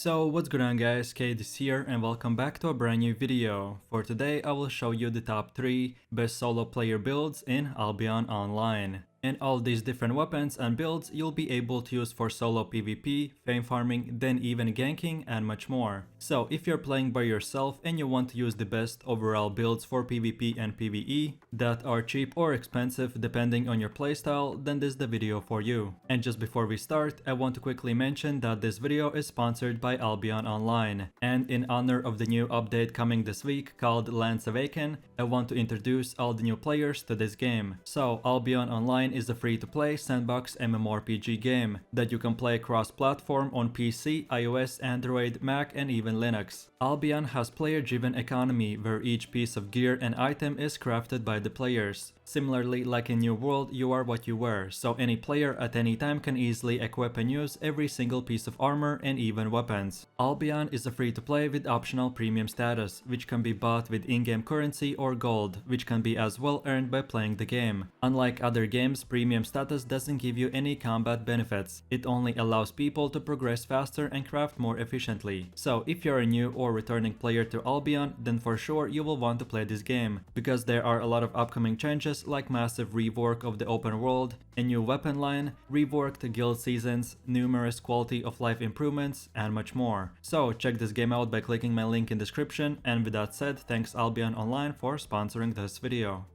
So what's going on guys, Kate is here and welcome back to a brand new video. For today I will show you the top 3 best solo player builds in Albion Online. And all these different weapons and builds you'll be able to use for solo PvP, fame farming, then even ganking and much more. So if you're playing by yourself and you want to use the best overall builds for PvP and PvE that are cheap or expensive depending on your playstyle, then this is the video for you. And just before we start, I want to quickly mention that this video is sponsored by Albion Online. And in honor of the new update coming this week called Lands Awaken, I want to introduce all the new players to this game. So Albion Online is a free-to-play sandbox MMORPG game that you can play cross-platform on PC, iOS, Android, Mac and even Linux. Albion has player-driven economy where each piece of gear and item is crafted by the players. Similarly, like in New World, you are what you wear, so any player at any time can easily equip and use every single piece of armor and even weapons. Albion is a free-to-play with optional premium status, which can be bought with in-game currency or gold, which can be as well earned by playing the game. Unlike other games, premium status doesn't give you any combat benefits. It only allows people to progress faster and craft more efficiently. So if you're a new or returning player to Albion, then for sure you will want to play this game, because there are a lot of upcoming changes like massive rework of the open world, a new weapon line, reworked guild seasons, numerous quality of life improvements, and much more. So check this game out by clicking my link in description, and with that said, thanks Albion Online for sponsoring this video.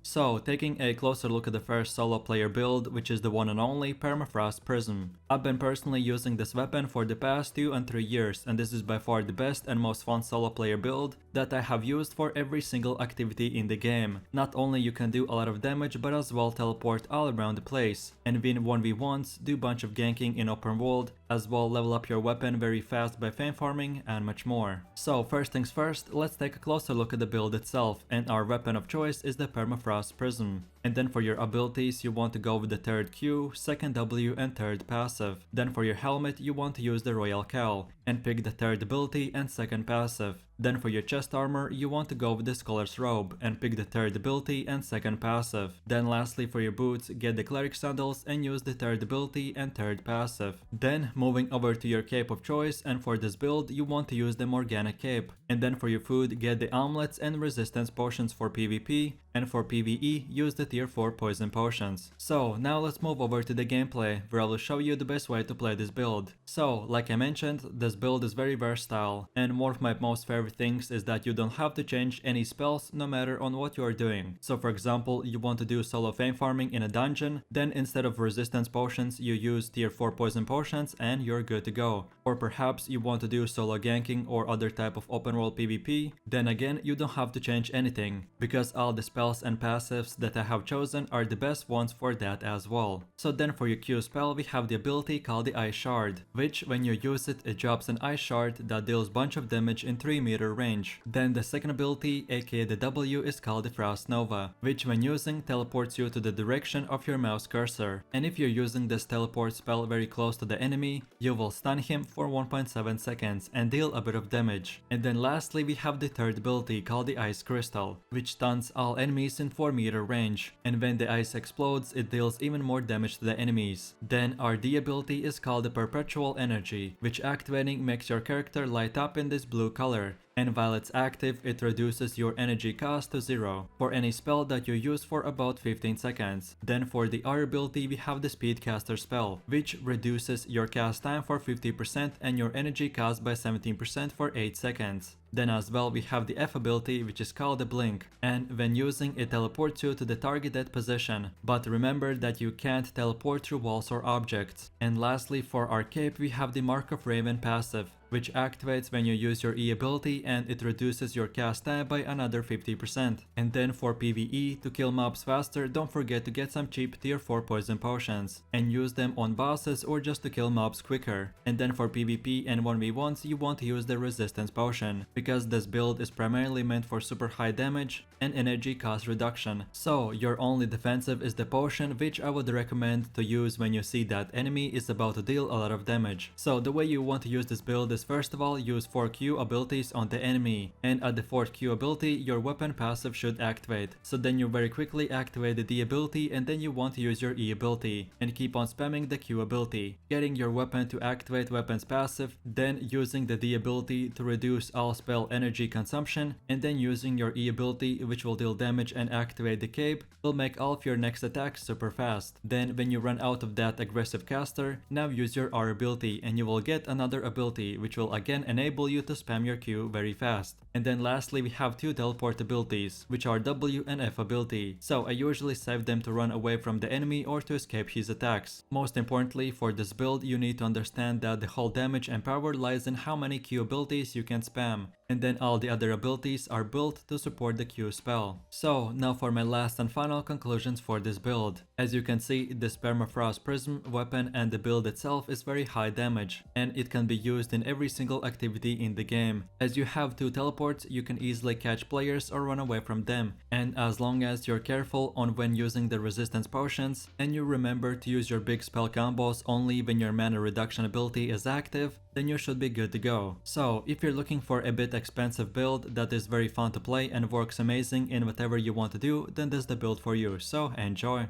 So, taking a closer look at the first solo player build, which is the one and only permafrost prism. I've been personally using this weapon for the past 2 and 3 years, and this is by far the best and most fun solo player build that I have used for every single activity in the game. Not only you can do a lot of damage, but as well teleport all around the place, and win 1v1s, do bunch of ganking in open world, as well level up your weapon very fast by fame farming and much more. So first things first, let's take a closer look at the build itself, and our weapon of choice is the permafrost prism. And then for your abilities, you want to go with the third Q, second W and third passive. Then for your helmet, you want to use the royal cowl and pick the third ability and second passive. Then for your chest armor, you want to go with the scholar's robe and pick the third ability and second passive. Then lastly for your boots, get the cleric sandals and use the third ability and third passive. Then moving over to your cape of choice, and for this build you want to use the Morgana cape. And then for your food, get the omelets and resistance potions for PvP, and for PvE use the tier 4 poison potions. So now let's move over to the gameplay, where I will show you the best way to play this build. So like I mentioned, this build is very versatile, and one of my most favorite things is that you don't have to change any spells no matter on what you are doing. So for example, you want to do solo fame farming in a dungeon, then instead of resistance potions you use tier 4 poison potions and you're good to go. Or perhaps you want to do solo ganking or other type of open world PvP, then again you don't have to change anything, because all the spells and passives that I have chosen are the best ones for that as well. So then for your Q spell, we have the ability called the Ice Shard, which when you use it, it drops an ice shard that deals bunch of damage in 3-meter range. Then the second ability, aka the W, is called the Frost Nova, which when using teleports you to the direction of your mouse cursor. And if you're using this teleport spell very close to the enemy, you will stun him for 1.7 seconds and deal a bit of damage. And then lastly we have the third ability called the Ice Crystal, which stuns all enemies in 4-meter range, and when the ice explodes it deals even more damage to the enemies. Then our D ability is called the Perpetual Energy, which activating makes your character light up in this blue color, and while it's active it reduces your energy cost to 0 for any spell that you use for about 15 seconds. Then for the R ability we have the Speedcaster spell, which reduces your cast time for 50% and your energy cost by 17% for 8 seconds. Then as well we have the F ability, which is called the Blink, and when using it teleports you to the targeted position, but remember that you can't teleport through walls or objects. And lastly for our cape we have the Mark of Raven passive, which activates when you use your E ability and it reduces your cast time by another 50%. And then for PvE, to kill mobs faster, don't forget to get some cheap tier 4 poison potions and use them on bosses or just to kill mobs quicker. And then for PvP and 1v1s you want to use the resistance potion, because this build is primarily meant for super high damage and energy cost reduction. So your only defensive is the potion, which I would recommend to use when you see that enemy is about to deal a lot of damage. So the way you want to use this build is is first of all use 4 Q abilities on the enemy, and at the 4th Q ability your weapon passive should activate. So then you very quickly activate the D ability and then you want to use your E ability and keep on spamming the Q ability, getting your weapon to activate weapon's passive, then using the D ability to reduce all spell energy consumption, and then using your E ability, which will deal damage and activate the cape, will make all of your next attacks super fast. Then when you run out of that aggressive caster, now use your R ability and you will get another ability which will again enable you to spam your Q very fast. And then lastly we have 2 teleport abilities, which are W and F ability, so I usually save them to run away from the enemy or to escape his attacks. Most importantly, for this build you need to understand that the whole damage and power lies in how many Q abilities you can spam, and then all the other abilities are built to support the Q spell. So now for my last and final conclusions for this build. As you can see, this permafrost prism weapon and the build itself is very high damage, and it can be used in every single activity in the game. As you have 2 teleports, you can easily catch players or run away from them, and as long as you're careful on when using the resistance potions and you remember to use your big spell combos only when your mana reduction ability is active, then you should be good to go. So if you're looking for a bit expensive build that is very fun to play and works amazing in whatever you want to do, then this is the build for you, so enjoy!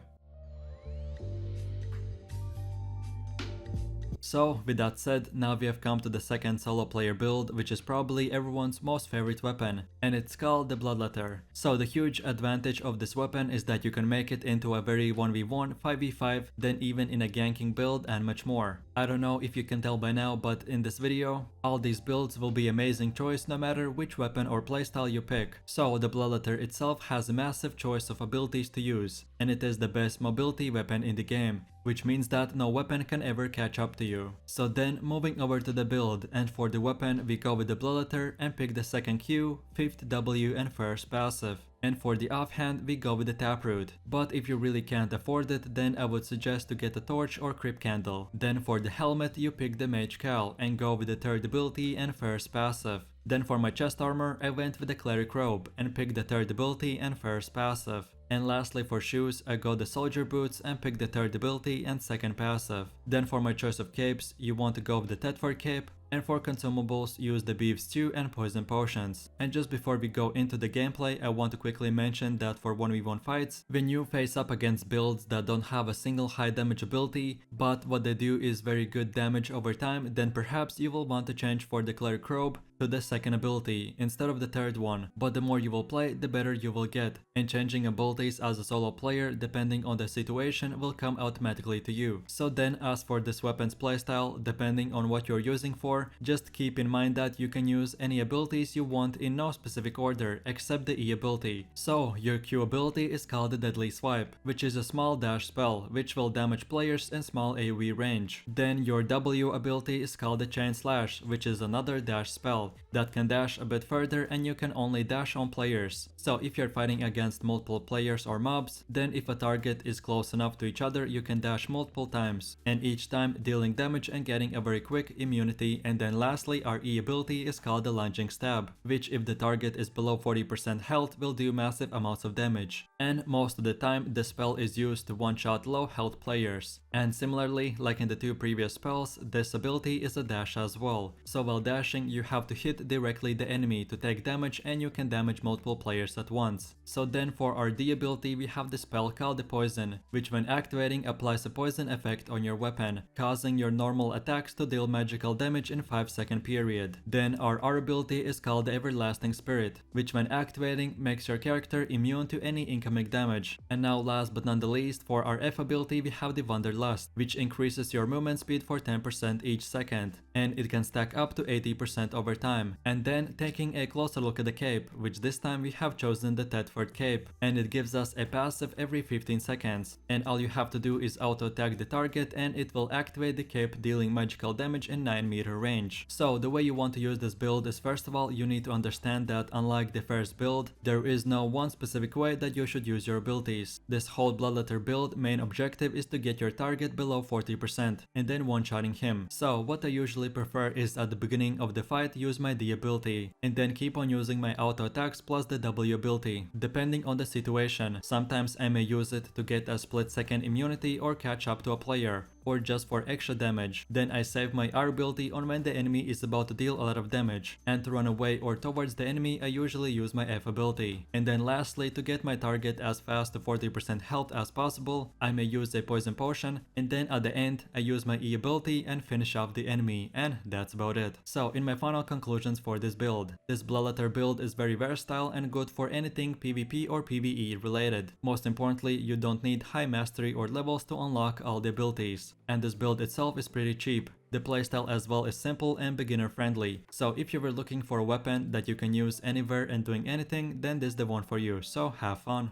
So with that said, now we have come to the second solo player build, which is probably everyone's most favorite weapon, and it's called the bloodletter. So the huge advantage of this weapon is that you can make it into a very 1v1, 5v5, then even in a ganking build and much more. I don't know if you can tell by now, but in this video, all these builds will be amazing choice no matter which weapon or playstyle you pick. So the bloodletter itself has a massive choice of abilities to use, and it is the best mobility weapon in the game, which means that no weapon can ever catch up to you. So then moving over to the build, and for the weapon we go with the bloodletter and pick the 2nd Q, 5th W and 1st passive. And for the offhand we go with the taproot, but if you really can't afford it, then I would suggest to get a torch or crypt candle. Then for the helmet you pick the mage cowl and go with the 3rd ability and 1st passive. Then for my chest armor I went with the cleric robe and picked the 3rd ability and 1st passive. And lastly for shoes I go the soldier boots and pick the 3rd ability and 2nd passive. Then for my choice of capes you want to go with the Thetford cape, and for consumables use the beef stew and poison potions. And just before we go into the gameplay, I want to quickly mention that for 1v1 fights, when you face up against builds that don't have a single high damage ability, but what they do is very good damage over time, then perhaps you will want to change for the cleric robe to the 2nd ability instead of the 3rd one. But the more you will play, the better you will get, and changing abilities as a solo player depending on the situation will come automatically to you. So then as for this weapon's playstyle, depending on what you're using for, just keep in mind that you can use any abilities you want in no specific order except the E ability. So your Q ability is called the Deadly Swipe, which is a small dash spell which will damage players in small AoE range. Then your W ability is called the Chain Slash, which is another dash spell that can dash a bit further and you can only dash on players. So if you're fighting against multiple players or mobs, then if a target is close enough to each other you can dash multiple times, and each time dealing damage and getting a very quick immunity. And then lastly our E ability is called the Lunging Stab, which if the target is below 40% health will do massive amounts of damage, and most of the time the spell is used to one-shot low health players. And similarly, like in the 2 previous spells, this ability is a dash as well, so while dashing you have to hit directly the enemy to take damage, and you can damage multiple players at once. So then for our D ability we have the spell called the Poison, which when activating applies a poison effect on your weapon, causing your normal attacks to deal magical damage in 5-second period. Then our R ability is called the Everlasting Spirit, which when activating makes your character immune to any incoming damage. And now last but not the least, for our F ability we have the Wanderlust, which increases your movement speed for 10% each second, and it can stack up to 80% over time. And then taking a closer look at the cape, which this time we have chosen the Thetford cape, and it gives us a passive every 15 seconds, and all you have to do is auto tag the target and it will activate the cape, dealing magical damage in 9-meter range. So the way you want to use this build is first of all you need to understand that unlike the first build, there is no one specific way that you should use your abilities. This whole bloodletter build main objective is to get your target below 40% and then one-shotting him. So what I usually prefer is at the beginning of the fight use my D ability and then keep on using my auto attacks plus the W ability. Depending on the situation, sometimes I may use it to get a split second immunity or catch up to a player, or just for extra damage. Then I save my R ability on when the enemy is about to deal a lot of damage, and to run away or towards the enemy I usually use my F ability. And then lastly, to get my target as fast to 40% health as possible, I may use a poison potion, and then at the end I use my E ability and finish off the enemy, and that's about it. So in my final conclusions for this build, this bloodletter build is very versatile and good for anything PvP or PvE related. Most importantly, you don't need high mastery or levels to unlock all the abilities, and this build itself is pretty cheap. The playstyle as well is simple and beginner friendly, so if you were looking for a weapon that you can use anywhere and doing anything, then this is the one for you, so have fun.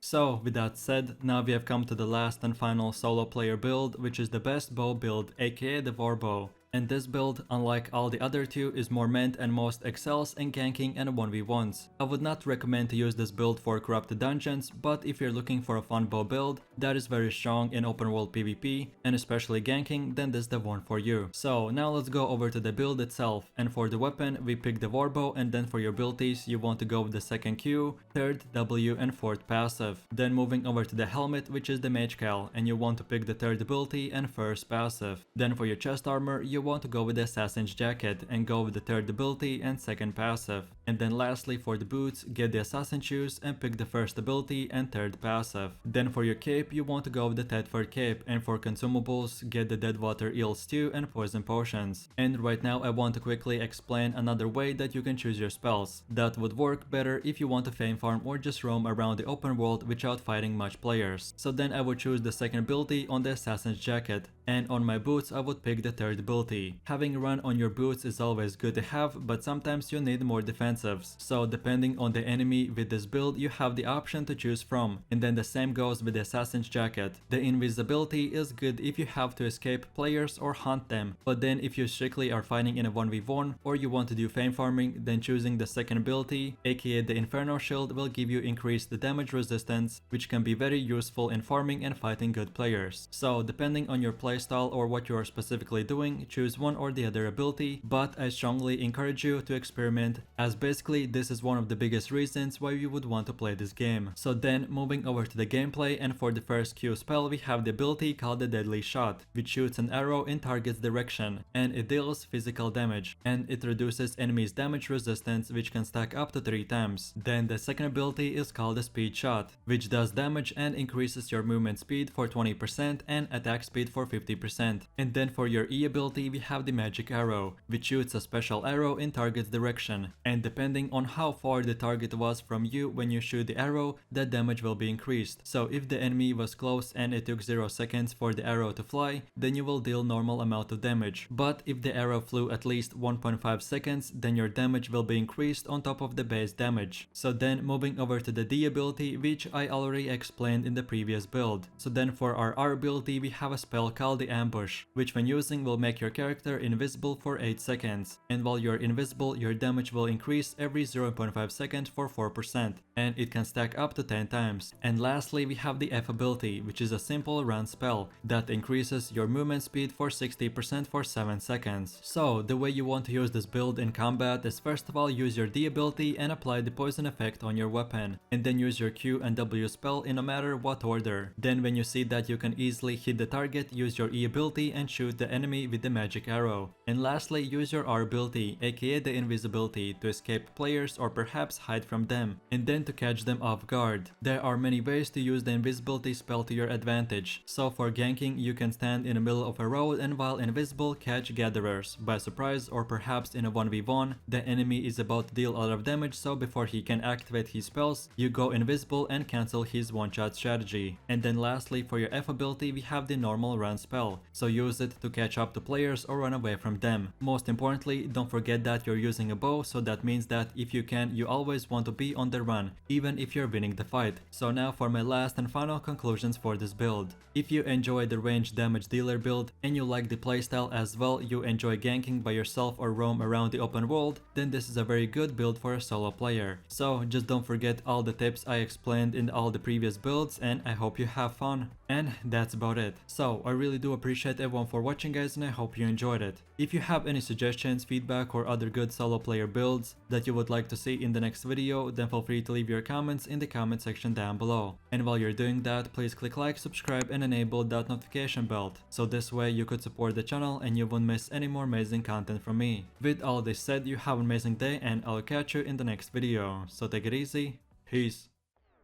So with that said, now we have come to the last and final solo player build, which is the best bow build, aka the warbow. And this build, unlike all the other two, is more meant and most excels in ganking and 1v1s. I would not recommend to use this build for corrupted dungeons, but if you're looking for a fun bow build that is very strong in open world PvP and especially ganking, then this is the one for you. So now let's go over to the build itself, and for the weapon we pick the warbow, and then for your abilities you want to go with the second Q, third W and fourth passive. Then moving over to the helmet, which is the mage cowl, and you want to pick the third ability and first passive. Then for your chest armor you want to go with the assassin's jacket and go with the third ability and second passive. And then lastly for the boots, get the assassin shoes and pick the first ability and third passive. Then for your cape you want to go with the Tedford cape, and for consumables get the dead water eel stew and poison potions. And right now I want to quickly explain another way that you can choose your spells. That would work better if you want to fame farm or just roam around the open world without fighting much players. So then I would choose the second ability on the assassin's jacket, and on my boots I would pick the third ability. Having run on your boots is always good to have, but sometimes you need more defensives. So depending on the enemy with this build you have the option to choose from, and then the same goes with the assassin's jacket. The invisibility is good if you have to escape players or hunt them, but then if you strictly are fighting in a 1v1 or you want to do fame farming, then choosing the second ability, aka the inferno shield, will give you increased damage resistance, which can be very useful in farming and fighting good players. So depending on your playstyle or what you are specifically doing, choose one or the other ability, but I strongly encourage you to experiment, as basically this is one of the biggest reasons why you would want to play this game. So then moving over to the gameplay, and for the first Q spell we have the ability called the deadly shot, which shoots an arrow in target's direction, and it deals physical damage, and it reduces enemies' damage resistance, which can stack up to 3 times. Then the second ability is called the speed shot, which does damage and increases your movement speed for 20% and attack speed for 50%. And then for your E ability we have the magic arrow, which shoots a special arrow in target's direction, and depending on how far the target was from you when you shoot the arrow, the damage will be increased. So if the enemy was close and it took 0 seconds for the arrow to fly, then you will deal normal amount of damage. But if the arrow flew at least 1.5 seconds, then your damage will be increased on top of the base damage. So then moving over to the D ability, which I already explained in the previous build. So then for our R ability we have a spell called the ambush, which when using will make your character invisible for 8 seconds, and while you're invisible your damage will increase every 0.5 seconds for 4%, and it can stack up to 10 times. And lastly we have the F ability, which is a simple run spell that increases your movement speed for 60% for 7 seconds. So the way you want to use this build in combat is first of all use your D ability and apply the poison effect on your weapon, and then use your Q and W spell in no matter what order. Then when you see that you can easily hit the target, use your E ability and shoot the enemy with the magic arrow. And lastly use your R ability, aka the invisibility, to escape players or perhaps hide from them, and then to catch them off guard. There are many ways to use the invisibility spell to your advantage. So for ganking you can stand in the middle of a road and while invisible catch gatherers by surprise, or perhaps in a 1v1 the enemy is about to deal a lot of damage, so before he can activate his spells you go invisible and cancel his one-shot strategy. And then lastly for your F ability we have the normal run spell, so use it to catch up to players or run away from them. Most importantly, don't forget that you're using a bow, so that means that if you can, you always want to be on the run, even if you're winning the fight. So now for my last and final conclusions for this build. If you enjoy the range damage dealer build and you like the playstyle as well, you enjoy ganking by yourself or roam around the open world, then this is a very good build for a solo player. So just don't forget all the tips I explained in all the previous builds, and I hope you have fun. And that's about it. So I really do appreciate everyone for watching guys, and I hope you you enjoyed it. If you have any suggestions, feedback, or other good solo player builds that you would like to see in the next video, then feel free to leave your comments in the comment section down below. And while you're doing that, please click like, subscribe, and enable that notification bell, so this way you could support the channel and you won't miss any more amazing content from me. With all this said, you have an amazing day and I'll catch you in the next video. So take it easy, peace.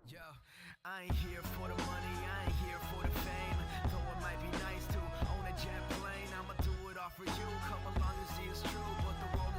Yo, I ain't here for the money, I ain't here for the fame. Though it might be nice to own a jet plane, I'ma do it all for you. Come along and see it's true, but the road